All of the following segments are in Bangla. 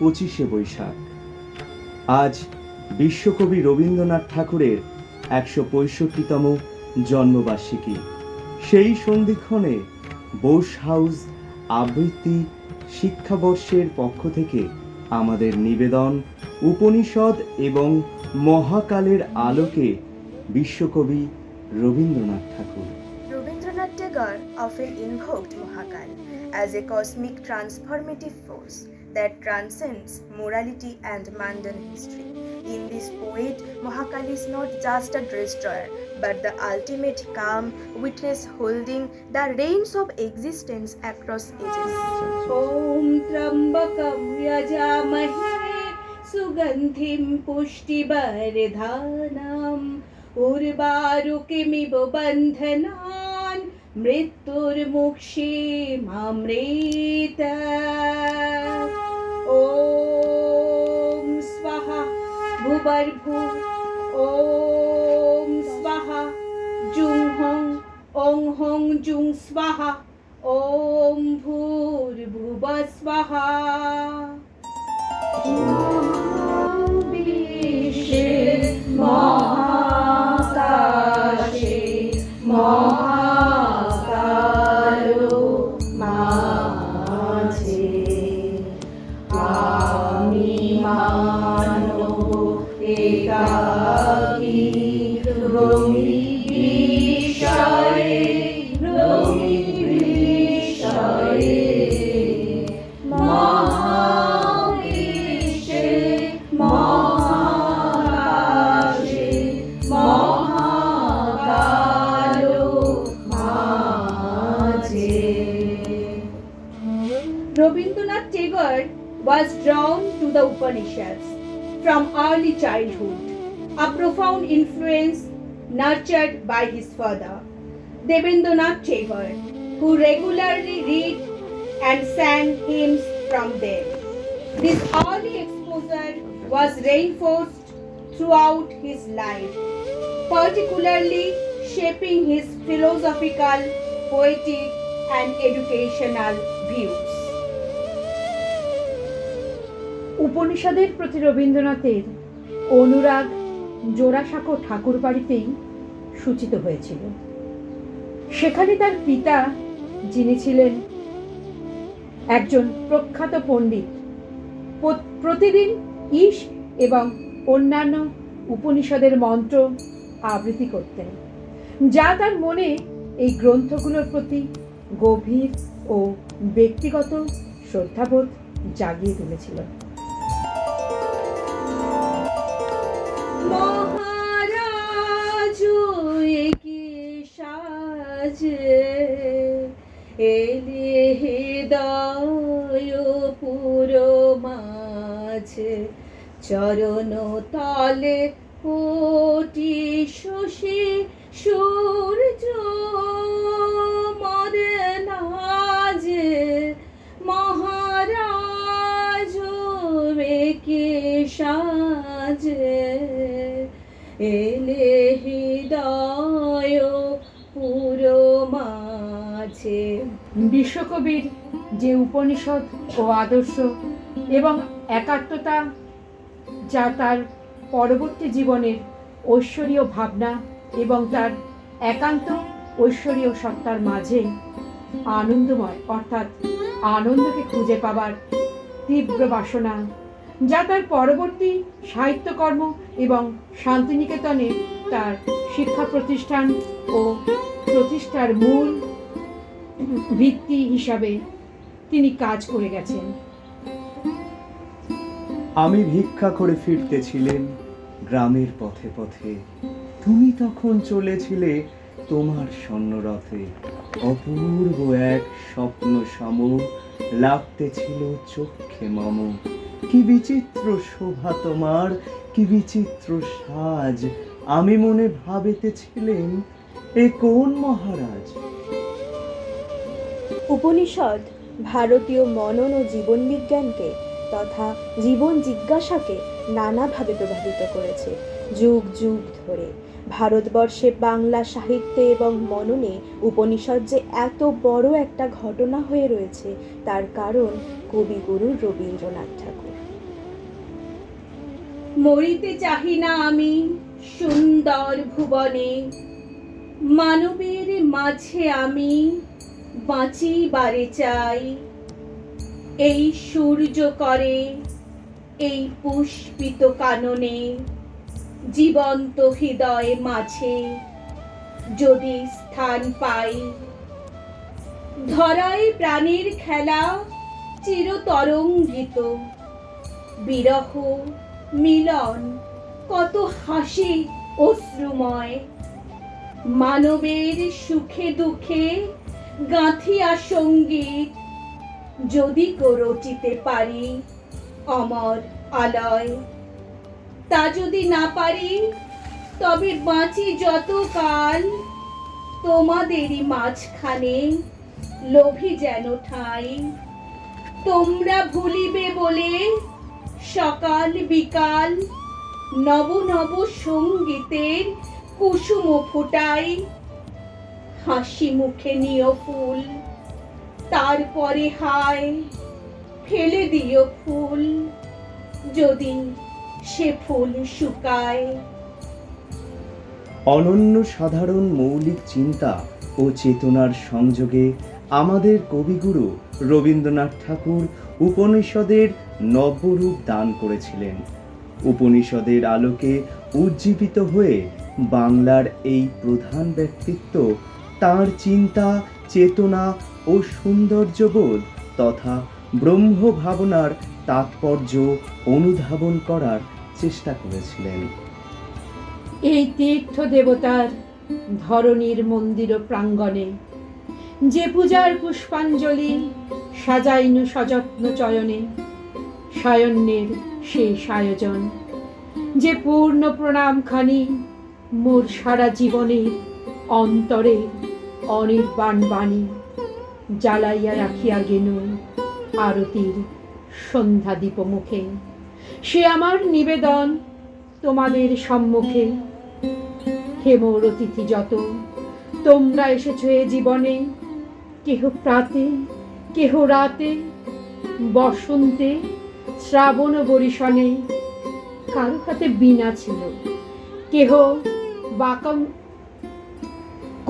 25শে বৈশাখ। আজ বিশ্বকবি রবীন্দ্রনাথ ঠাকুরের 165তম জন্মবার্ষিকী। সেই সন্ধিক্ষণে বোস হাউস আবৃত্তি শিক্ষাবর্ষের পক্ষ থেকে আমাদের নিবেদন উপনিষদ এবং মহাকালের আলোকে বিশ্বকবি রবীন্দ্রনাথ ঠাকুর। Rabindranath Tagore often invoked Mahakal as a cosmic transformative force that transcends morality and mundane history. In this poet, Mahakal is not just a destroyer, but the ultimate calm witness holding the reins of existence across ages. ॐ त्र्यम्बकं यजामहे सुगन्धिं पुष्टिवर्धनम् उर्वारुकमिव बन्धनान् मृत्युर्मुक्षीमामृत। ॐ स्वाहा भुवर्भुः ॐ स्वाहा जुं हं ॐ हं जुं स्वाहा ॐ भूर्भुवः स्वाहा। विश्वे महाकाशे महाकालो माझे आमी मानो एकाकी रोमी विषये रोमी विषये महाविश्वे महाकाशे महाकालो माझे। Rabindranath Tagore was drawn to the Upanishads from early childhood, a profound influence nurtured by his father, Debendranath Tagore, who regularly read and sang hymns from them. This early exposure was reinforced throughout his life, particularly shaping his philosophical, poetic, and educational views. উপনিষদের প্রতি রবীন্দ্রনাথের অনুরাগ জোড়াসাঁকো ঠাকুর বাড়িতেই সূচিত হয়েছিল। সেখানে তার পিতা, যিনি ছিলেন একজন প্রখ্যাত পণ্ডিত, প্রতিদিন ঈশ এবং অন্যান্য উপনিষদের মন্ত্র আবৃত্তি করতেন, যা তার মনে এই গ্রন্থগুলোর প্রতি গভীর ও ব্যক্তিগত শ্রদ্ধাবোধ জাগিয়ে তুলেছিল। মহারাজ কি সাজে এলে হৃদয় পুরো মাঝে চরণ তলে কোটি শশী সূর্য মরে নাজে মহারাজ কি সাজে এলে হৃদয় পুরো মাঝে। বিশ্বকবির যে উপনিষদ ও আদর্শ এবং একাত্মতা, যা তার পরবর্তী জীবনের ঐশ্বরীয় ভাবনা এবং তার একান্ত ঐশ্বরীয় সত্তার মাঝে আনন্দময় অর্থাৎ আনন্দকে খুঁজে পাবার তীব্র বাসনা, যা তার পরবর্তী সাহিত্যকর্ম এবং শান্তিনিকেতনে তার শিক্ষা প্রতিষ্ঠান ও প্রতিষ্ঠার মূল ভিত্তি হিসাবে তিনি কাজ করে গেছেন। আমি ভিক্ষা করে ফিরতেছিলেন গ্রামের পথে পথে, তুমি তখন চলেছিলে তোমার স্বর্ণরথে। অপূর্ব এক স্বপ্ন সম লাগতেছিল চক্ষে মম। কি বিচিত্র শোভা তোমার, কি বিচিত্র সাজ, আমি মনে ভাবিতেছিলেন এ কোন মহারাজ। উপনিষদ ভারতীয় মনন ও জীবন বিজ্ঞানকে তথা জীবন জিজ্ঞাসাকে নানাভাবে প্রভাবিত করেছে। যুগ যুগ ধরে ভারতবর্ষে বাংলা সাহিত্যে এবং মননে উপনিষদ যে এত বড় একটা ঘটনা হয়ে রয়েছে, তার কারণ কবিগুরু রবীন্দ্রনাথ ঠাকুর। মরিতে চাহি না আমি সুন্দর ভুবনে, মানবের মাঝে আমি বাঁচিবারে চাই। এই সূর্য করে এই পুষ্পিত কাননে, জীবন্ত হৃদয় মাঝে যদি স্থান পাই। ধরায় প্রাণীর খেলা চিরতরঙ্গিত, বিরহ মিলন কত হাসি অশ্রুময়। মানবের সুখে দুঃখে গাঁথিয়া সঙ্গীত, যদি রচিতে পারি অমর আলয়। তা যদি না পারি তবে বাঁচি যত কাল, তোমাদেরই মাঝখানে লোভী যেন ঠাঁই। তোমরা ভুলিবে বলে সকাল বিকাল নব নব সঙ্গীতের কুসুম ফোটাই। হাসি মুখে নিও ফুল, তারপরে হায় ফেলে দিও ফুল, যদি সে ফুল শুকায়। অনন্য সাধারণ মৌলিক চিন্তা ও চেতনার সংযোগে আমাদের কবিগুরু রবীন্দ্রনাথ ঠাকুর উপনিষদের নব্যরূপ দান করেছিলেন। উপনিষদের আলোকে উজ্জীবিত হয়ে বাংলার এই প্রধান ব্যক্তিত্ব তাঁর চিন্তা, চেতনা ও সৌন্দর্যবোধ তথা ব্রহ্ম ভাবনার তাৎপর্য অনুধাবন করার চেষ্টা করেছিলেন। এই তীর্থ দেবতার ধরণীর মন্দির প্রাঙ্গণে যে পূজার পুষ্পাঞ্জলি সাজাইনু সযত্ন চয়নে, সায়ন্যের শেষ আয়োজন, যে পূর্ণ প্রণামখানি মোর সারা জীবনের অন্তরে অনির্বাণ বাণী জ্বালাইয়া রাখিয়া গেনু আরতির সন্ধ্যা দীপমুখে। সে আমার নিবেদন তোমাদের সম্মুখে। হে মোর অতিথি যত, তোমরা এসেছ এ জীবনে, কেহ প্রাতে কেহ রাতে, বসন্তে শ্রাবণ বরিশনে। কারো হাতে বীণা ছিল, কেহ বাকম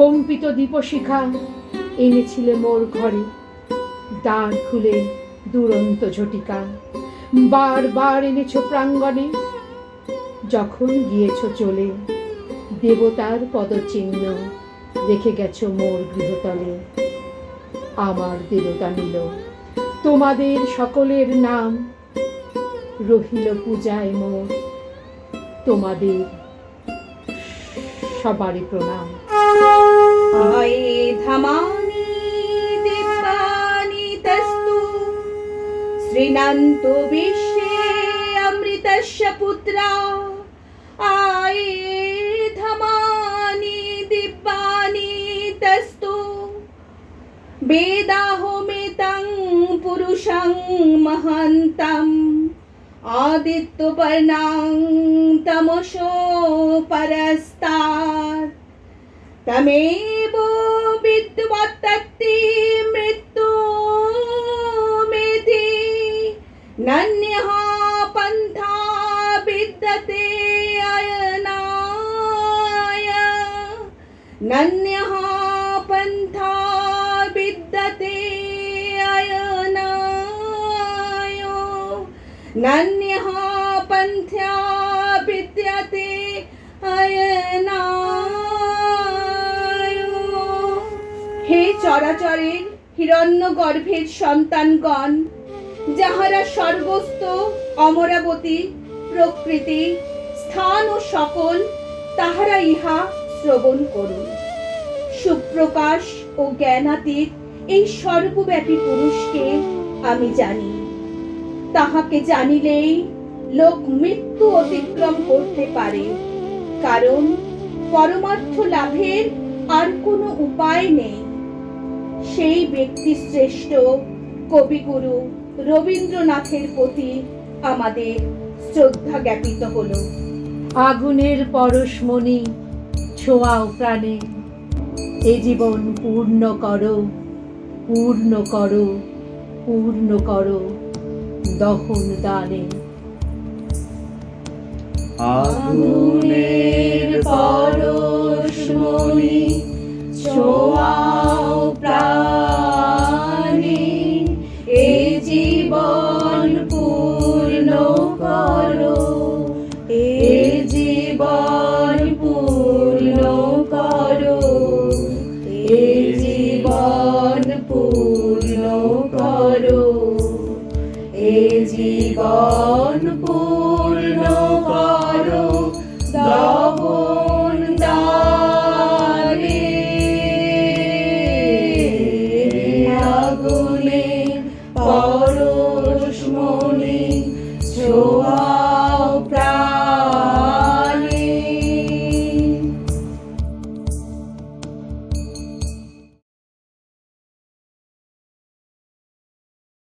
কম্পিত দীপশিখা এনেছিলে মোর ঘরে। দ্বার খুলে দুরন্ত ঝটিকা বারবার এনেছ প্রাঙ্গণে। যখন গিয়েছ চলে দেবতার পদচিহ্ন রেখে গেছ মোর গৃহতলে। আমার দেবতা নিল তোমাদের সকলের নাম, রহিল পূজায় মোর তোমাদের সবারই প্রণাম। আয়ে ধামানি দিব্যানি তস্তু, শ্রীনন্ত বিশ্বে অমৃতস্য পুত্রা। আয়ে ধামানি দিব্যানি তস্তু, বেদাহমেতং পুরুষং মহান্তম। আদিত্যবর্ণং তমসো পরস্তাৎ, তমেব বিদ্যুৎপত্তি মৃত্যুমেধি। নন্যः পন্থা বিদ্যতে অয়নায়, নন্যः পন্থা বিদ্যতে অয়নায়, নন্যः পন্থা বিদ্যতে অয়নায়। হে চরাচরের হিরণ্য গর্ভের সন্তানগণ, যাহারা স্বর্গস্থ অমরাবতী প্রকৃতি স্থান ও সকল, তাহারা ইহা শ্রবণ করুন। সুপ্রকাশ ও জ্ঞানাতীত এই সর্বব্যাপী পুরুষকে আমি জানি। তাহাকে জানিলেই লোক মৃত্যু অতিক্রম করতে পারে, কারণ পরমার্থ লাভের আর কোনো উপায় নেই। সেই ব্যক্তি শ্রেষ্ঠ কবিগুরু রবীন্দ্রনাথের প্রতি আমাদের শ্রদ্ধা জ্ঞাপিত হলো। আগুনের পরশমণি ছোঁয়াও প্রাণে, এ জীবন পূর্ণ করো, পূর্ণ করো, পূর্ণ করো দহন দানে। আগুনের পরশমণি ছোঁয়াও প্রাণে, এ জীবন পূর্ণ করো, এ জীবন পূর্ণ করো, এ জীবন পূর্ণ করো, এ জীবন পূর্ণ করো দহন দানে, আগুনে পরশমণি ছোঁয়া